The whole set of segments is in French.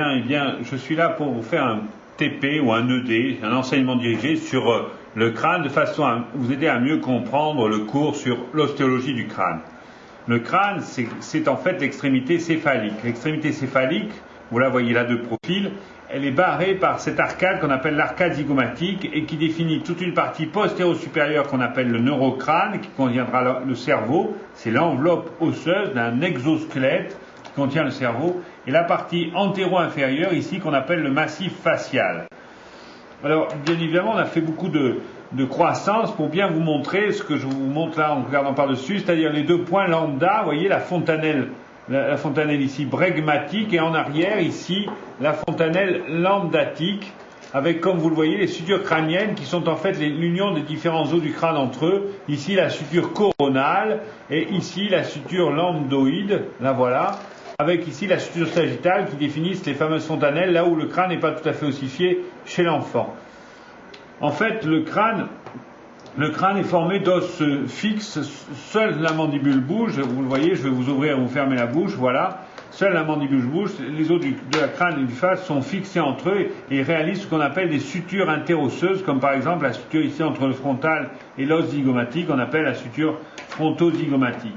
Eh bien, je suis là pour vous faire un TP ou un ED, un enseignement dirigé sur le crâne, de façon à vous aider à mieux comprendre le cours sur l'ostéologie du crâne. Le crâne, c'est en fait l'extrémité céphalique. L'extrémité céphalique, vous la voyez là de profil, elle est barrée par cette arcade qu'on appelle l'arcade zygomatique et qui définit toute une partie postéro-supérieure qu'on appelle le neurocrâne, qui contiendra le cerveau. C'est l'enveloppe osseuse d'un exosquelette qui contient le cerveau, et la partie antéro-inférieure ici qu'on appelle le massif facial. Alors, bien évidemment, on a fait beaucoup de croissance pour bien vous montrer ce que je vous montre là en regardant par-dessus, c'est-à-dire les deux points lambda, vous voyez la fontanelle ici bregmatique, et en arrière ici la fontanelle lambdatique, avec, comme vous le voyez, les sutures crâniennes qui sont en fait l'union des différents os du crâne entre eux. Ici la suture coronale et ici la suture lambdoïde, la voilà, avec ici la suture sagittale qui définissent les fameuses fontanelles, là où le crâne n'est pas tout à fait ossifié chez l'enfant. En fait, le crâne est formé d'os fixes, seule la mandibule bouge, vous le voyez, je vais vous ouvrir et vous fermer la bouche, voilà, seule la mandibule bouge, les os de la crâne et du face sont fixés entre eux et réalisent ce qu'on appelle des sutures interosseuses, comme par exemple la suture ici entre le frontal et l'os zygomatique, on appelle la suture fronto-zygomatique.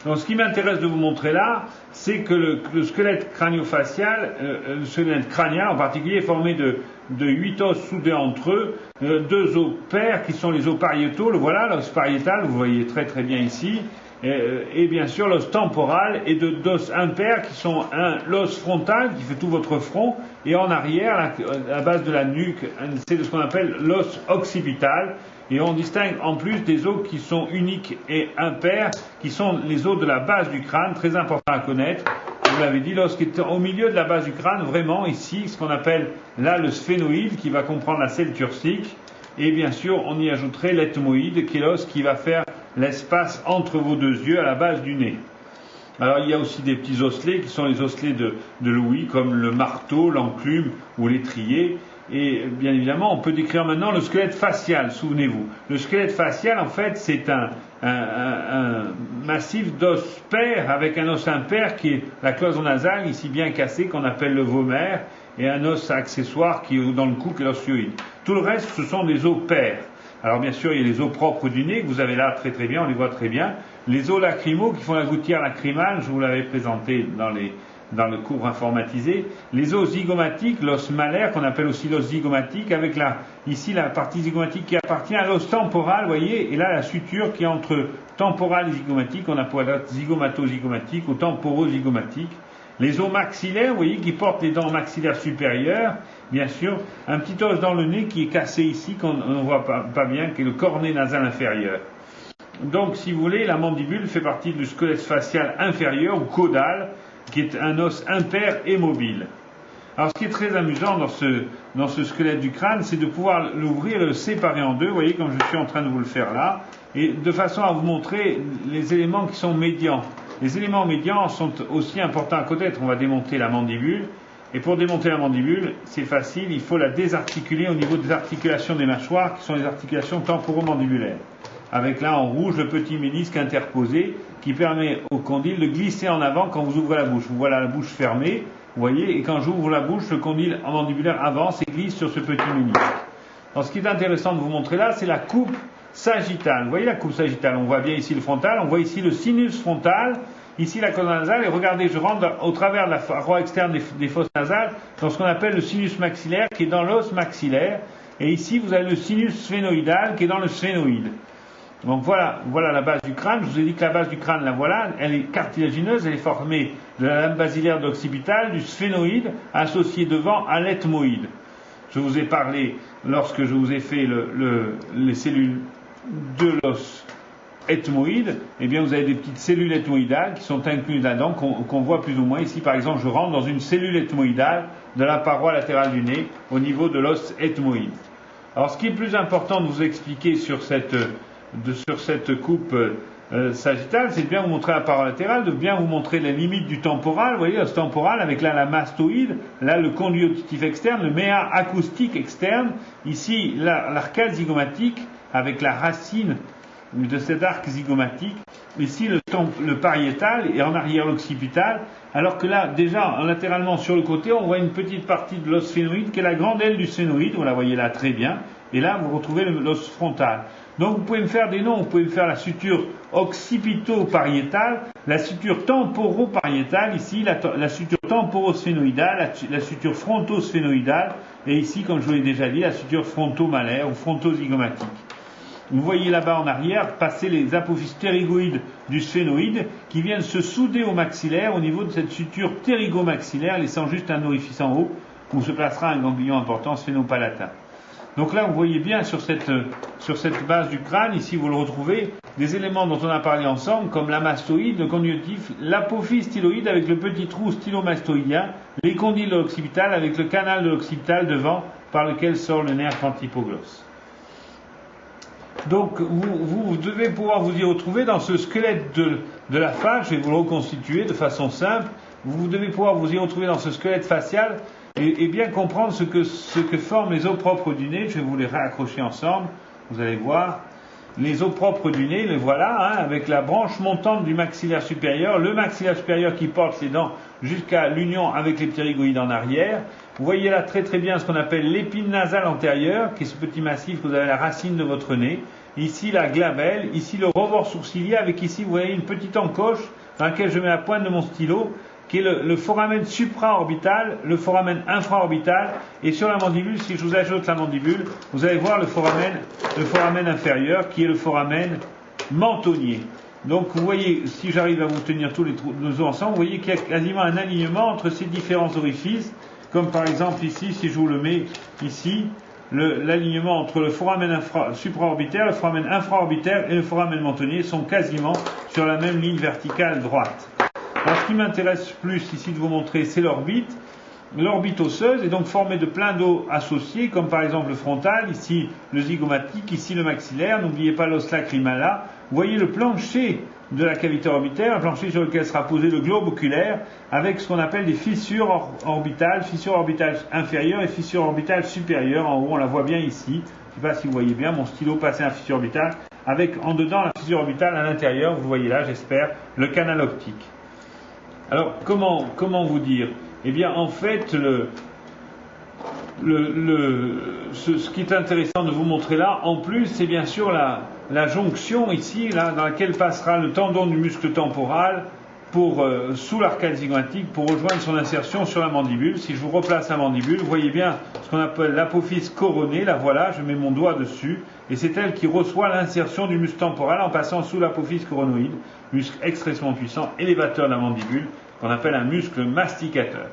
Donc ce qui m'intéresse de vous montrer là, c'est que le squelette crânio-facial, le squelette crânien en particulier, est formé de 8 os soudés entre eux, 2 os pairs qui sont les os pariétaux, le voilà, l'os pariétal, vous voyez très très bien ici, et bien sûr l'os temporal, et d'os impairs qui sont l'os frontal qui fait tout votre front, et en arrière, la base de la nuque, c'est ce qu'on appelle l'os occipital. Et on distingue en plus des os qui sont uniques et impairs, qui sont les os de la base du crâne, très important à connaître. Vous l'avez dit, l'os qui est au milieu de la base du crâne, vraiment ici, ce qu'on appelle là le sphénoïde, qui va comprendre la selle turcique. Et bien sûr, on y ajouterait l'ethmoïde, qui est l'os qui va faire l'espace entre vos deux yeux à la base du nez. Alors il y a aussi des petits osselets qui sont les osselets de l'ouïe, comme le marteau, l'enclume ou l'étrier. Et bien évidemment, on peut décrire maintenant le squelette facial, souvenez-vous. Le squelette facial, en fait, c'est un massif d'os pairs avec un os impair qui est la cloison nasale, ici bien cassée, qu'on appelle le vomer, et un os accessoire qui est dans le cou, qui est l'os hyoïde. Tout le reste, ce sont des os pairs. Alors bien sûr, il y a les os propres du nez, que vous avez là très très bien, on les voit très bien. Les os lacrymaux qui font la gouttière lacrymale, je vous l'avais présenté dans le cours informatisé, les os zygomatiques, l'os malaire qu'on appelle aussi l'os zygomatique, avec ici la partie zygomatique qui appartient à l'os temporal, vous voyez, et là la suture qui est entre temporal et zygomatique, on appelle zygomato-zygomatique ou temporo-zygomatique. Les os maxillaires, vous voyez, qui portent les dents maxillaires supérieures, bien sûr, un petit os dans le nez qui est cassé ici, qu'on ne voit pas bien, qui est le cornet nasal inférieur. Donc, si vous voulez, la mandibule fait partie du squelette facial inférieur ou caudal, qui est un os impair et mobile. Alors ce qui est très amusant dans ce squelette du crâne, c'est de pouvoir l'ouvrir et le séparer en deux, vous voyez comme je suis en train de vous le faire là, et de façon à vous montrer les éléments qui sont médians. Les éléments médians sont aussi importants à connaître. On va démonter la mandibule, et pour démonter la mandibule, c'est facile, il faut la désarticuler au niveau des articulations des mâchoires, qui sont les articulations temporomandibulaires. Avec là en rouge le petit ménisque interposé qui permet au condyle de glisser en avant quand vous ouvrez la bouche. Vous voilà la bouche fermée, vous voyez, et quand j'ouvre la bouche, le condyle mandibulaire avance et glisse sur ce petit ménisque. Alors ce qui est intéressant de vous montrer là, c'est la coupe sagittale. Vous voyez la coupe sagittale, on voit bien ici le frontal, on voit ici le sinus frontal, ici la colonne nasale, et regardez, je rentre au travers de la paroi externe des fosses nasales dans ce qu'on appelle le sinus maxillaire qui est dans l'os maxillaire, et ici vous avez le sinus sphénoïdal qui est dans le sphénoïde. Donc voilà la base du crâne. Je vous ai dit que la base du crâne, la voilà, elle est cartilagineuse, elle est formée de la lame basilaire d'occipital, du sphénoïde, associé devant à l'ethmoïde. Je vous ai parlé, lorsque je vous ai fait les cellules de l'os ethmoïde, eh bien vous avez des petites cellules ethmoïdales qui sont incluses là-dedans, qu'on voit plus ou moins. Ici par exemple, je rentre dans une cellule ethmoïdale de la paroi latérale du nez, au niveau de l'os ethmoïde. Alors ce qui est plus important de vous expliquer sur cette coupe sagittale, c'est de bien vous montrer la paroi latérale, de bien vous montrer les limites du temporal, vous voyez, l'os temporal, avec là la mastoïde, là le conduit auditif externe, le méa acoustique externe, ici l'arcade zygomatique, avec la racine de cet arc zygomatique. Ici le pariétal et en arrière l'occipital, alors que là, déjà, latéralement sur le côté, on voit une petite partie de l'os sphénoïde qui est la grande aile du sphénoïde, vous la voyez là très bien, et là vous retrouvez l'os frontal. Donc vous pouvez me faire des noms, vous pouvez me faire la suture occipito-pariétale, la suture temporo-pariétale, ici la suture temporo-sphénoïdale, la suture fronto-sphénoïdale, et ici, comme je vous l'ai déjà dit, la suture fronto-malaire ou fronto-zygomatique. Vous voyez là-bas en arrière passer les apophyses ptérygoïdes du sphénoïde qui viennent se souder au maxillaire au niveau de cette suture ptérygomaxillaire, laissant juste un orifice en haut où se placera un ganglion important sphénopalatin. Donc là, vous voyez bien sur cette base du crâne, ici vous le retrouvez, des éléments dont on a parlé ensemble, comme la mastoïde, le conjonctif, l'apophyse styloïde avec le petit trou stylomastoïdien, les condyles de l'occipital avec le canal de l'occipital devant par lequel sort le nerf antipoglosse. Donc vous devez pouvoir vous y retrouver dans ce squelette de la face, je vais vous le reconstituer de façon simple, vous devez pouvoir vous y retrouver dans ce squelette facial et bien comprendre ce que forment les os propres du nez. Je vais vous les raccrocher ensemble, vous allez voir. Les os propres du nez, les voilà, avec la branche montante du maxillaire supérieur, le maxillaire supérieur qui porte les dents jusqu'à l'union avec les ptérygoïdes en arrière. Vous voyez là très très bien ce qu'on appelle l'épine nasale antérieure, qui est ce petit massif que vous avez à la racine de votre nez. Ici la glabelle, ici le rebord sourcilier, avec ici vous voyez une petite encoche dans laquelle je mets la pointe de mon stylo, qui est le foramen supraorbital, le foramen infraorbital, et sur la mandibule, si je vous ajoute la mandibule, vous allez voir le foramen inférieur, qui est le foramen mentonnier. Donc vous voyez, si j'arrive à vous tenir tous les os ensemble, vous voyez qu'il y a quasiment un alignement entre ces différents orifices, comme par exemple ici, si je vous le mets ici, l'alignement entre le foramen supraorbitaire, le foramen infraorbitaire et le foramen mentonnier sont quasiment sur la même ligne verticale droite. Alors ce qui m'intéresse plus ici de vous montrer, c'est l'orbite. L'orbite osseuse est donc formée de plein d'os associés, comme par exemple le frontal, ici le zygomatique, ici le maxillaire. N'oubliez pas l'os lacrymal là. Vous voyez le plancher de la cavité orbitaire, un plancher sur lequel sera posé le globe oculaire, avec ce qu'on appelle des fissures orbitales inférieures et fissures orbitales supérieures. En haut, on la voit bien ici. Je ne sais pas si vous voyez bien, mon stylo passé à la fissure orbitale, avec en dedans la fissure orbitale à l'intérieur, vous voyez là, j'espère, le canal optique. Alors, comment vous dire? Eh bien, en fait, ce qui est intéressant de vous montrer là, en plus, c'est bien sûr la jonction ici, là, dans laquelle passera le tendon du muscle temporal sous l'arcade zygomatique pour rejoindre son insertion sur la mandibule. Si je vous replace la mandibule, vous voyez bien ce qu'on appelle l'apophyse coronée, la voilà, je mets mon doigt dessus, et c'est elle qui reçoit l'insertion du muscle temporal en passant sous l'apophyse coronoïde, muscle extrêmement puissant, élévateur de la mandibule, qu'on appelle un muscle masticateur.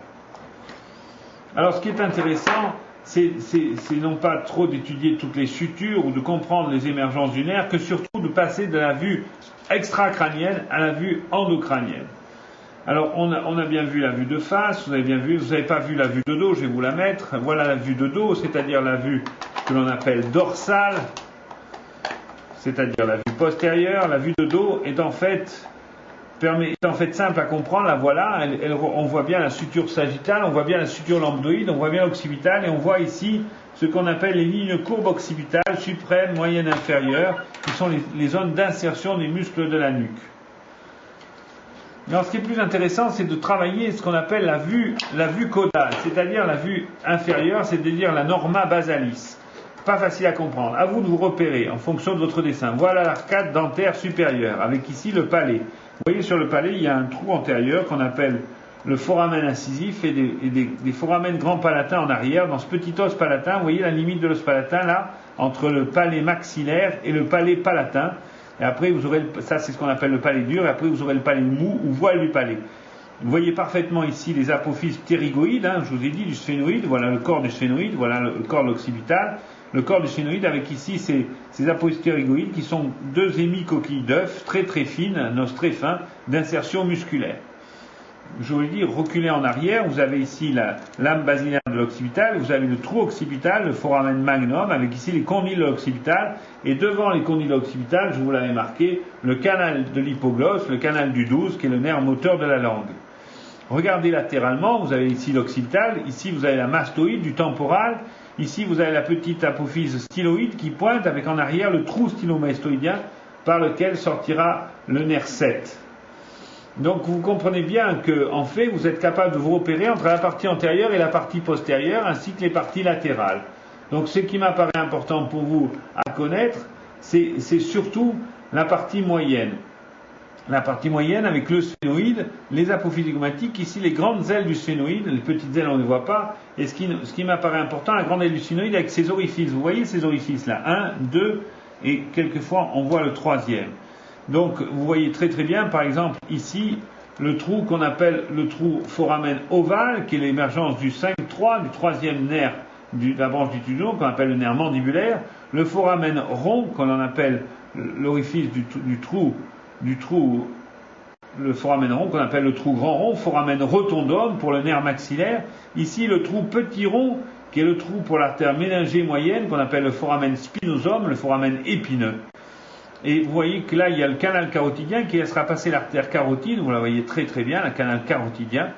Alors ce qui est intéressant, c'est non pas trop d'étudier toutes les sutures ou de comprendre les émergences du nerf, que surtout de passer de la vue extracrânienne à la vue endocrânienne. Alors on a bien vu la vue de face, vous n'avez pas vu la vue de dos, je vais vous la mettre. Voilà la vue de dos, c'est-à-dire la vue que l'on appelle dorsale, c'est-à-dire la vue postérieure. La vue de dos est en fait simple à comprendre, la voilà, on voit bien la suture sagittale, on voit bien la suture lambdoïde, on voit bien l'occipitale, et on voit ici ce qu'on appelle les lignes courbes occipitales, suprême, moyenne, inférieure, qui sont les zones d'insertion des muscles de la nuque. Alors ce qui est plus intéressant, c'est de travailler ce qu'on appelle la vue caudale, c'est-à-dire la vue inférieure, c'est-à-dire la norma basalis. Pas facile à comprendre. À vous de vous repérer en fonction de votre dessin. Voilà l'arcade dentaire supérieure, avec ici le palais. Vous voyez sur le palais, il y a un trou antérieur qu'on appelle le foramen incisif et des foramen grand palatin en arrière. Dans ce petit os palatin, vous voyez la limite de l'os palatin là, entre le palais maxillaire et le palais palatin. Et après, vous aurez, ça c'est ce qu'on appelle le palais dur, et après vous aurez le palais mou ou voile du palais. Vous voyez parfaitement ici les apophyses ptérygoïdes, je vous ai dit, du sphénoïde, voilà le corps du sphénoïde, voilà le corps de l'occipital. Le corps du sphénoïde avec ici ces apophyses ptérygoïdes qui sont deux hémicoquilles d'œufs très très fines, un os très fin, d'insertion musculaire. Je vous l'ai dit, reculez en arrière, vous avez ici la lame basilaire de l'occipital, vous avez le trou occipital, le foramen magnum, avec ici les condyles de l'occipital, et devant les condyles de l'occipital, je vous l'avais marqué, le canal de l'hypoglosse, le canal du 12, qui est le nerf moteur de la langue. Regardez latéralement, vous avez ici l'occipital, ici vous avez la mastoïde du temporal, ici vous avez la petite apophyse styloïde qui pointe avec en arrière le trou stylomastoïdien par lequel sortira le nerf 7. Donc vous comprenez bien que, en fait, vous êtes capable de vous repérer entre la partie antérieure et la partie postérieure, ainsi que les parties latérales. Donc ce qui m'apparaît important pour vous à connaître, c'est surtout la partie moyenne. La partie moyenne avec le sphénoïde, les apophyses zygomatiques, ici les grandes ailes du sphénoïde, les petites ailes on ne les voit pas, et ce qui m'apparaît important, la grande aile du sphénoïde avec ses orifices. Vous voyez ces orifices là, 1, 2, et quelquefois on voit le troisième. Donc vous voyez très très bien, par exemple ici, le trou qu'on appelle le trou foramen ovale, qui est l'émergence du 5-3, du troisième nerf de la branche du tujon, qu'on appelle le nerf mandibulaire, le foramen rond, qu'on en appelle l'orifice du trou, le foramen rond, qu'on appelle le trou grand rond, foramen rotondum pour le nerf maxillaire, ici le trou petit rond, qui est le trou pour l'artère méningée moyenne, qu'on appelle le foramen spinosum, le foramen épineux. Et vous voyez que là, il y a le canal carotidien qui laissera passer l'artère carotide, vous la voyez très très bien, le canal carotidien,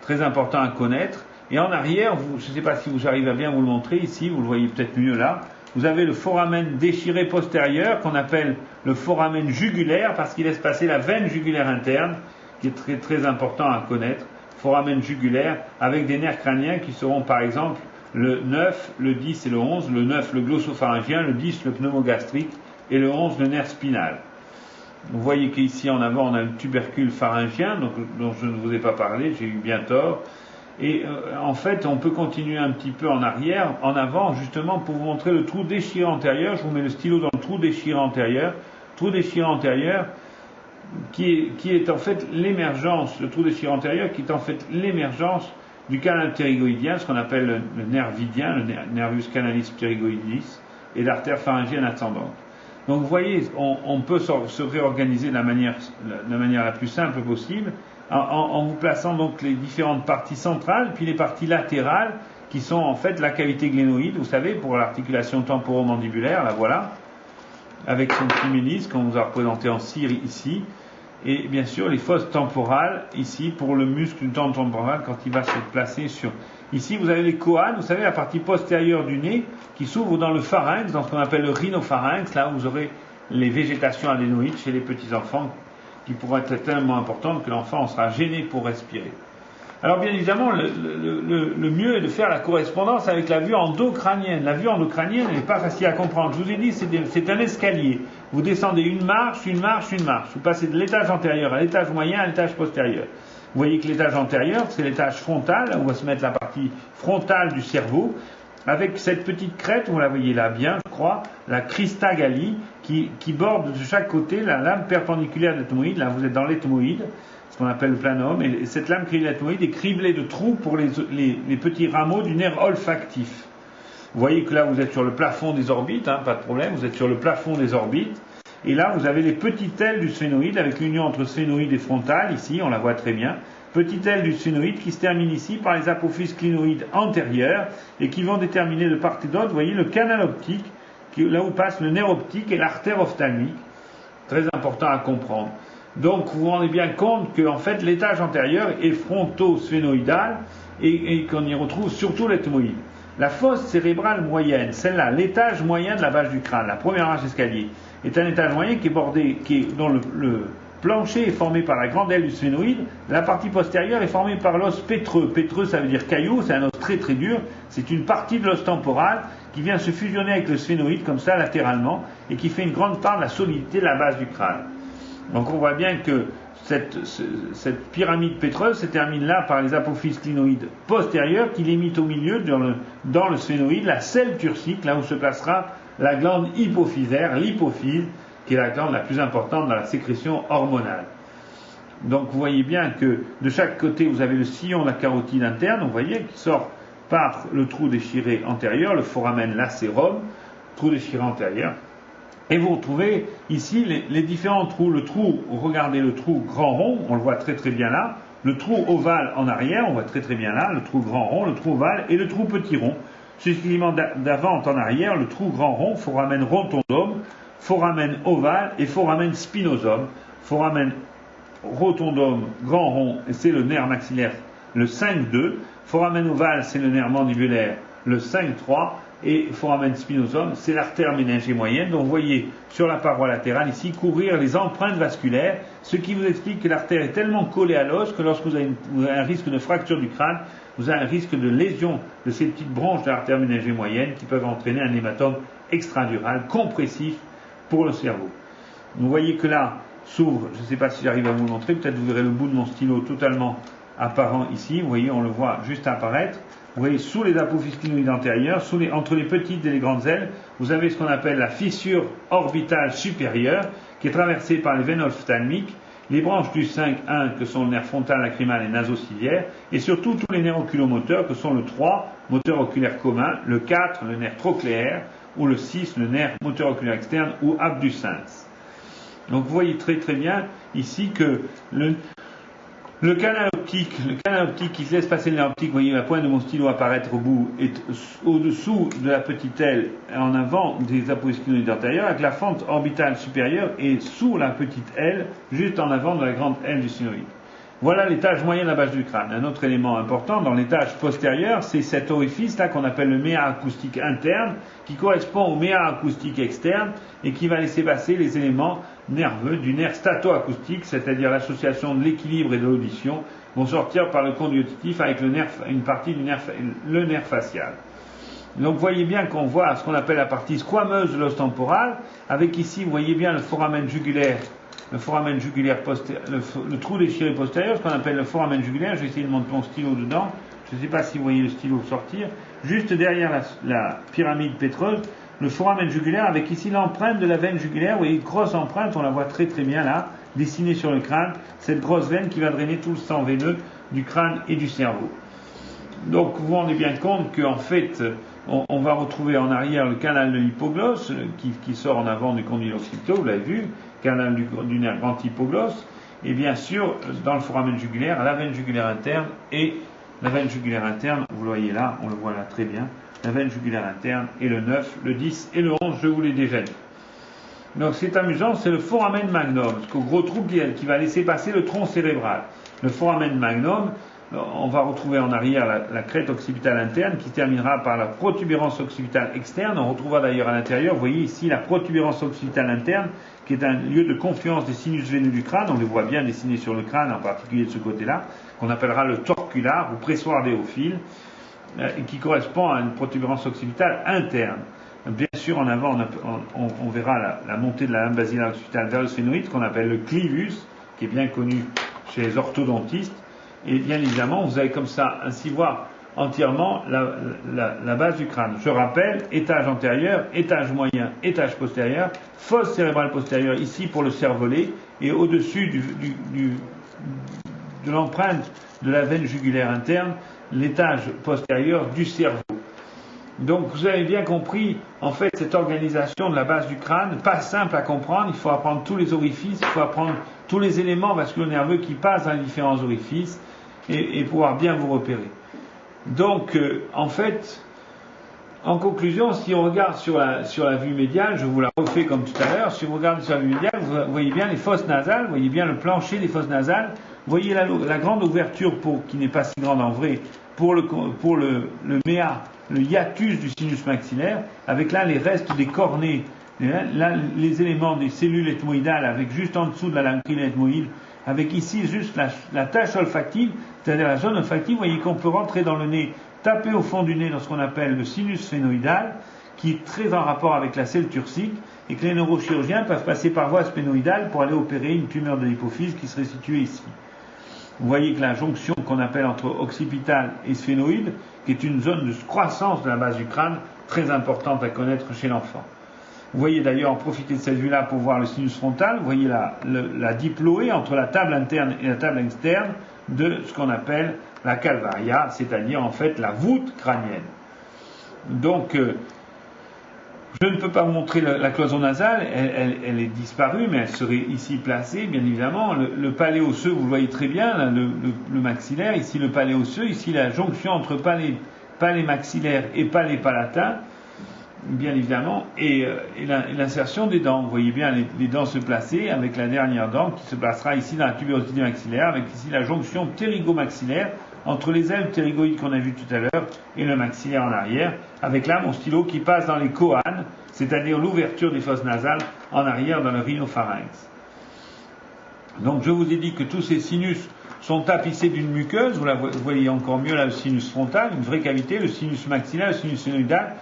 très important à connaître. Et en arrière, je ne sais pas si j'arrive à bien vous le montrer, ici, vous le voyez peut-être mieux là, vous avez le foramen déchiré postérieur, qu'on appelle le foramen jugulaire, parce qu'il laisse passer la veine jugulaire interne, qui est très très important à connaître, foramen jugulaire, avec des nerfs crâniens qui seront par exemple le 9, le 10 et le 11, le 9 le glossopharyngien, le 10 le pneumogastrique, et le 11 le nerf spinal. Vous voyez qu'ici en avant on a le tubercule pharyngien, dont je ne vous ai pas parlé, j'ai eu bien tort. Et en fait on peut continuer un petit peu en arrière, en avant justement pour vous montrer le trou déchiré antérieur. Je vous mets le stylo dans le trou déchiré antérieur. Trou déchiré antérieur qui est en fait l'émergence, le trou déchiré antérieur qui est en fait l'émergence du canal ptérygoïdien, ce qu'on appelle le nerf vidien, le nervus canalis pterygoïdis, et l'artère pharyngienne ascendante. Donc vous voyez, on peut se réorganiser de la manière la plus simple possible, en vous plaçant donc les différentes parties centrales, puis les parties latérales, qui sont en fait la cavité glénoïde, vous savez, pour l'articulation temporomandibulaire, la voilà, avec son petit ménisque qu'on vous a représenté en cire ici, et bien sûr les fosses temporales, ici, pour le muscle du tendon temporal, quand il va se placer sur... Ici, vous avez les coanes, vous savez, la partie postérieure du nez, qui s'ouvre dans le pharynx, dans ce qu'on appelle le rhinopharynx, là où vous aurez les végétations adénoïdes chez les petits-enfants, qui pourraient être tellement importantes que l'enfant sera gêné pour respirer. Alors bien évidemment, le mieux est de faire la correspondance avec la vue endocrânienne. La vue endocrânienne n'est pas facile à comprendre. Je vous ai dit, c'est un escalier. Vous descendez une marche, une marche, une marche. Vous passez de l'étage antérieur à l'étage moyen à l'étage postérieur. Vous voyez que l'étage antérieur, c'est l'étage frontal, où va se mettre la partie frontale du cerveau, avec cette petite crête, vous la voyez là bien, je crois, la crista galli, qui borde de chaque côté la lame perpendiculaire de l'ethmoïde. Là, vous êtes dans l'ethmoïde, ce qu'on appelle le planum, et cette lame cristaloïde est criblée de trous pour les petits rameaux du nerf olfactif. Vous voyez que là, vous êtes sur le plafond des orbites, pas de problème, vous êtes sur le plafond des orbites. Et là, vous avez les petites ailes du sphénoïde, avec l'union entre sphénoïde et frontal, ici, on la voit très bien. Petites ailes du sphénoïde qui se terminent ici par les apophyses clinoïdes antérieures et qui vont déterminer de part et d'autre, vous voyez, le canal optique, là où passe le nerf optique et l'artère ophtalmique. Très important à comprendre. Donc, vous vous rendez bien compte que, en fait, l'étage antérieur est fronto-sphénoïdal et qu'on y retrouve surtout l'ethmoïde. La fosse cérébrale moyenne, celle-là, l'étage moyen de la base du crâne, la première marche d'escalier, est un étage moyen dont le plancher est formé par la grande aile du sphénoïde, la partie postérieure est formée par l'os pétreux. Pétreux, ça veut dire caillou, c'est un os très très dur, c'est une partie de l'os temporal qui vient se fusionner avec le sphénoïde, comme ça, latéralement, et qui fait une grande part de la solidité de la base du crâne. Donc on voit bien que cette pyramide pétreuse se termine là par les apophyses clinoïdes postérieures qui limitent au milieu, dans le sphénoïde, la selle turcique, là où se placera la glande hypophysaire, l'hypophyse, qui est la glande la plus importante dans la sécrétion hormonale. Donc vous voyez bien que de chaque côté vous avez le sillon de la carotide interne, vous voyez, qui sort par le trou déchiré antérieur, le foramen lacérum, trou déchiré antérieur. Et vous retrouvez ici les différents trous. Regardez le trou grand rond, on le voit très très bien là. Le trou ovale en arrière, on voit très très bien là. Le trou grand rond, le trou ovale et le trou petit rond. Successivement d'avant en arrière, le trou grand rond, foramen rotondum, foramen ovale et foramen spinosum. Foramen rotondum, grand rond, c'est le nerf maxillaire, le 5-2. Foramen ovale, c'est le nerf mandibulaire, le 5-3. et foramen spinosum, c'est l'artère méningée moyenne. Donc vous voyez sur la paroi latérale ici courir les empreintes vasculaires, ce qui vous explique que l'artère est tellement collée à l'os que lorsque vous avez un risque de fracture du crâne, vous avez un risque de lésion de ces petites branches de l'artère méningée moyenne qui peuvent entraîner un hématome extradural compressif pour le cerveau. Vous voyez que là s'ouvre, je ne sais pas si j'arrive à vous le montrer, peut-être vous verrez le bout de mon stylo totalement apparent ici, vous voyez, on le voit juste apparaître. Vous voyez, sous les apophyses spinoïdes antérieures, entre les petites et les grandes ailes, vous avez ce qu'on appelle la fissure orbitale supérieure, qui est traversée par les veines ophtalmiques, les branches du 5-1, que sont le nerf frontal, lacrymal et nasociliaire, et surtout tous les nerfs oculomoteurs, que sont le 3, moteur oculaire commun, le 4, le nerf trochléaire, ou le 6, le nerf moteur oculaire externe, ou abducens. Donc vous voyez très très bien ici que le canal optique qui laisse passer le nerf optique, vous voyez la pointe de mon stylo apparaître au bout, est au-dessous de la petite aile, en avant des apophyses spinoïdes antérieures, avec la fente orbitale supérieure et sous la petite aile, juste en avant de la grande aile du synoïde. Voilà l'étage moyen de la base du crâne. Un autre élément important dans l'étage postérieur, c'est cet orifice-là qu'on appelle le méa acoustique interne, qui correspond au méa acoustique externe et qui va laisser passer les éléments nerveux du nerf statoacoustique, c'est-à-dire l'association de l'équilibre et de l'audition, vont sortir par le conduit auditif avec une partie du nerf, le nerf facial. Donc vous voyez bien qu'on voit ce qu'on appelle la partie squameuse de l'os temporal, avec ici, vous voyez bien le foramen jugulaire postérieur, le trou déchiré postérieur, ce qu'on appelle le foramen jugulaire. Je vais essayer de monter mon stylo dedans. Je ne sais pas si vous voyez le stylo sortir. Juste derrière la pyramide pétreuse, le foramen jugulaire, avec ici l'empreinte de la veine jugulaire. Vous voyez, grosse empreinte, on la voit très très bien là, dessinée sur le crâne. Cette grosse veine qui va drainer tout le sang veineux du crâne et du cerveau. Donc vous vous rendez bien compte qu'en fait, on va retrouver en arrière le canal de l'hypoglosse qui sort en avant du condyle occipitaux, vous l'avez vu, canal du nerf grand hypoglosse, et bien sûr dans le foramen jugulaire, la veine jugulaire interne, et la veine jugulaire interne, vous le voyez là, on le voit là très bien, la veine jugulaire interne, et le 9, le 10 et le 11, je vous l'ai déjà dit. Donc c'est amusant, c'est le foramen magnum, ce gros trou qui va laisser passer le tronc cérébral. Le foramen magnum, on va retrouver en arrière la crête occipitale interne qui terminera par la protubérance occipitale externe. On retrouvera d'ailleurs à l'intérieur, vous voyez ici la protubérance occipitale interne qui est un lieu de confluence des sinus veineux du crâne. On les voit bien dessinés sur le crâne, en particulier de ce côté-là, qu'on appellera le torcular ou pressoir déophile, et qui correspond à une protubérance occipitale interne. Bien sûr, en avant, on verra la montée de la lame basilaire occipitale vers le sphénoïde, qu'on appelle le clivus, qui est bien connu chez les orthodontistes. Et bien évidemment, vous allez comme ça ainsi voir entièrement la base du crâne. Je rappelle, étage antérieur, étage moyen, étage postérieur, fosse cérébrale postérieure ici pour le cervelet, et au-dessus de l'empreinte de la veine jugulaire interne, l'étage postérieur du cerveau. Donc vous avez bien compris, en fait, cette organisation de la base du crâne, pas simple à comprendre, il faut apprendre tous les orifices, il faut apprendre tous les éléments vasculo-nerveux qui passent dans les différents orifices, et pouvoir bien vous repérer. Donc, en fait, en conclusion, si on regarde sur la vue médiane, je vous la refais comme tout à l'heure, si vous regardez sur la vue médiane, vous voyez bien les fosses nasales, vous voyez bien le plancher des fosses nasales, vous voyez la grande ouverture qui n'est pas si grande en vrai, pour le méa, le hiatus du sinus maxillaire, avec là les restes des cornées, là les éléments des cellules ethmoïdales, avec juste en dessous de la languille ethmoïde, avec ici juste la tache olfactive, c'est-à-dire la zone olfactive, vous voyez qu'on peut rentrer dans le nez, taper au fond du nez dans ce qu'on appelle le sinus sphénoïdal, qui est très en rapport avec la selle turcique, et que les neurochirurgiens peuvent passer par voie sphénoïdale pour aller opérer une tumeur de l'hypophyse qui serait située ici. Vous voyez que la jonction qu'on appelle entre occipital et sphénoïde, qui est une zone de croissance de la base du crâne, très importante à connaître chez l'enfant. Vous voyez d'ailleurs, en profiter de cette vue-là pour voir le sinus frontal, vous voyez la diploée entre la table interne et la table externe de ce qu'on appelle la calvaria, c'est-à-dire en fait la voûte crânienne. Donc, je ne peux pas vous montrer la cloison nasale, elle est disparue, mais elle serait ici placée, bien évidemment. Le palais osseux, vous le voyez très bien, là, le maxillaire, ici le palais osseux, ici la jonction entre palais maxillaire et palais palatin, bien évidemment, et l'insertion des dents. Vous voyez bien les dents se placer avec la dernière dent qui se placera ici dans la tuberosité maxillaire, avec ici la jonction ptérygomaxillaire entre les ailes ptérygoïdes qu'on a vues tout à l'heure et le maxillaire en arrière, avec là mon stylo qui passe dans les choanes, c'est-à-dire l'ouverture des fosses nasales en arrière dans le rhinopharynx. Donc je vous ai dit que tous ces sinus sont tapissés d'une muqueuse, vous voyez encore mieux là le sinus frontal, une vraie cavité, le sinus maxillaire, le sinus phénoïdal,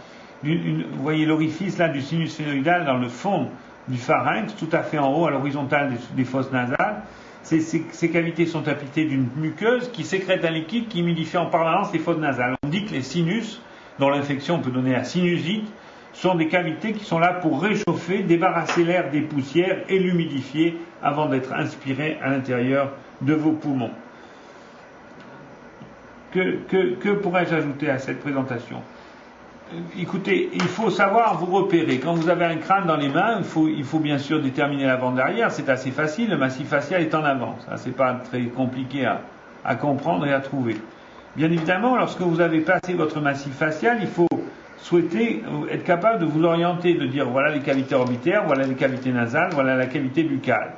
vous voyez l'orifice là du sinus phénoïdal dans le fond du pharynx, tout à fait en haut à l'horizontale des fosses nasales. Ces cavités sont tapissées d'une muqueuse qui sécrète un liquide qui humidifie en permanence les fosses nasales. On dit que les sinus, dont l'infection peut donner la sinusite, sont des cavités qui sont là pour réchauffer, débarrasser l'air des poussières et l'humidifier avant d'être inspiré à l'intérieur de vos poumons. Que pourrais-je ajouter à cette présentation ? Écoutez, il faut savoir vous repérer. Quand vous avez un crâne dans les mains, il faut bien sûr déterminer l'avant-derrière. C'est assez facile, le massif facial est en avant. Ça, c'est pas très compliqué à comprendre et à trouver. Bien évidemment, lorsque vous avez placé votre massif facial, il faut souhaiter être capable de vous orienter, de dire voilà les cavités orbitaires, voilà les cavités nasales, voilà la cavité buccale.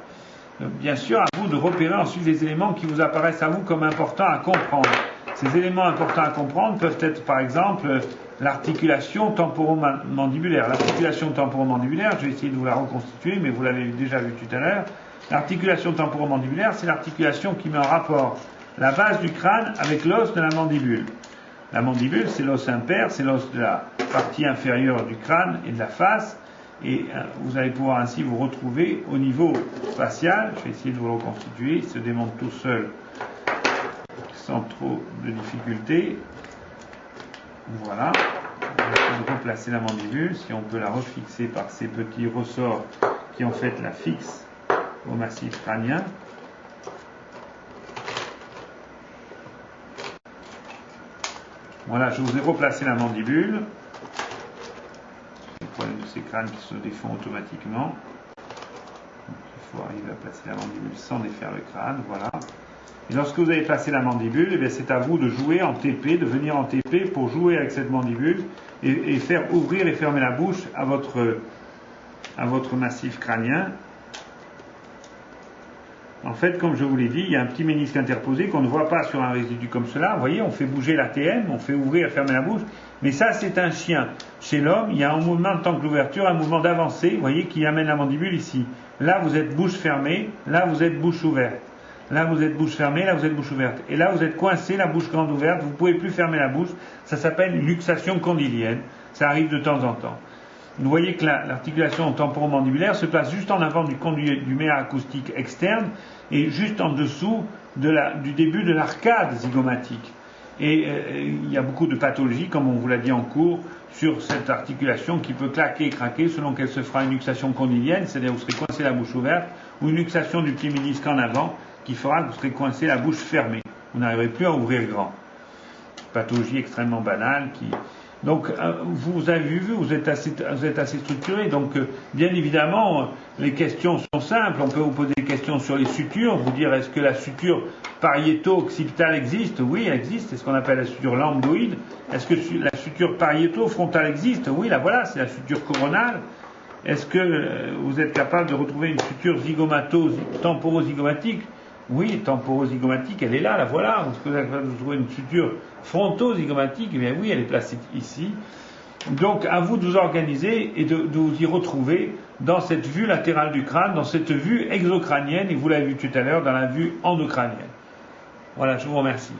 Bien sûr, à vous de repérer ensuite les éléments qui vous apparaissent à vous comme importants à comprendre. Ces éléments importants à comprendre peuvent être par exemple l'articulation temporomandibulaire. L'articulation temporomandibulaire, je vais essayer de vous la reconstituer, mais vous l'avez déjà vu tout à l'heure. L'articulation temporomandibulaire, c'est l'articulation qui met en rapport la base du crâne avec l'os de la mandibule. La mandibule, c'est l'os impair, c'est l'os de la partie inférieure du crâne et de la face. Et vous allez pouvoir ainsi vous retrouver au niveau facial. Je vais essayer de vous le reconstituer. Il se démonte tout seul sans trop de difficultés. Voilà. On va replacer la mandibule. Si on peut la refixer par ces petits ressorts qui en fait la fixent au massif crânien. Voilà, je vous ai replacé la mandibule. Le problème de ces crânes qui se défont automatiquement. Donc, il faut arriver à placer la mandibule sans défaire le crâne, voilà. Et lorsque vous avez placé la mandibule, eh bien, c'est à vous de jouer en TP, de venir en TP pour jouer avec cette mandibule et faire ouvrir et fermer la bouche à votre massif crânien. En fait, comme je vous l'ai dit, il y a un petit ménisque interposé qu'on ne voit pas sur un résidu comme cela. Vous voyez, on fait bouger l'ATM, on fait ouvrir et fermer la bouche. Mais ça, c'est un chien. Chez l'homme, il y a un mouvement de temps que l'ouverture, un mouvement d'avancée, vous voyez, qui amène la mandibule ici. Là, vous êtes bouche fermée, là, vous êtes bouche ouverte. Là, vous êtes bouche fermée, là, vous êtes bouche ouverte. Et là, vous êtes coincé, la bouche grande ouverte, vous ne pouvez plus fermer la bouche. Ça s'appelle une luxation condylienne. Ça arrive de temps en temps. Vous voyez que l'articulation temporomandibulaire se place juste en avant du conduit du méa acoustique externe et juste en dessous du début de l'arcade zygomatique. Et il y a beaucoup de pathologies, comme on vous l'a dit en cours, sur cette articulation qui peut claquer et craquer selon qu'elle se fera une luxation condylienne, c'est-à-dire vous serez coincé la bouche ouverte, ou une luxation du petit ménisque en avant qui fera que vous serez coincé la bouche fermée. Vous n'arriverez plus à ouvrir grand. Pathologie extrêmement banale qui... Donc, vous avez vu, vous êtes assez structuré. Donc, bien évidemment, les questions sont simples. On peut vous poser des questions sur les sutures, vous dire est-ce que la suture pariéto-occipitale existe ? Oui, elle existe. C'est ce qu'on appelle la suture lambdoïde. Est-ce que la suture pariéto-frontale existe ? Oui, là voilà, c'est la suture coronale. Est-ce que vous êtes capable de retrouver une suture temporo-zygomatique ? Oui, temporo-zygomatique, elle est là, la voilà. Est-ce que vous avez trouvé une suture fronto-zygomatique ? Eh bien oui, elle est placée ici. Donc, à vous de vous organiser et de vous y retrouver dans cette vue latérale du crâne, dans cette vue exocrânienne, et vous l'avez vu tout à l'heure, dans la vue endocrânienne. Voilà, je vous remercie.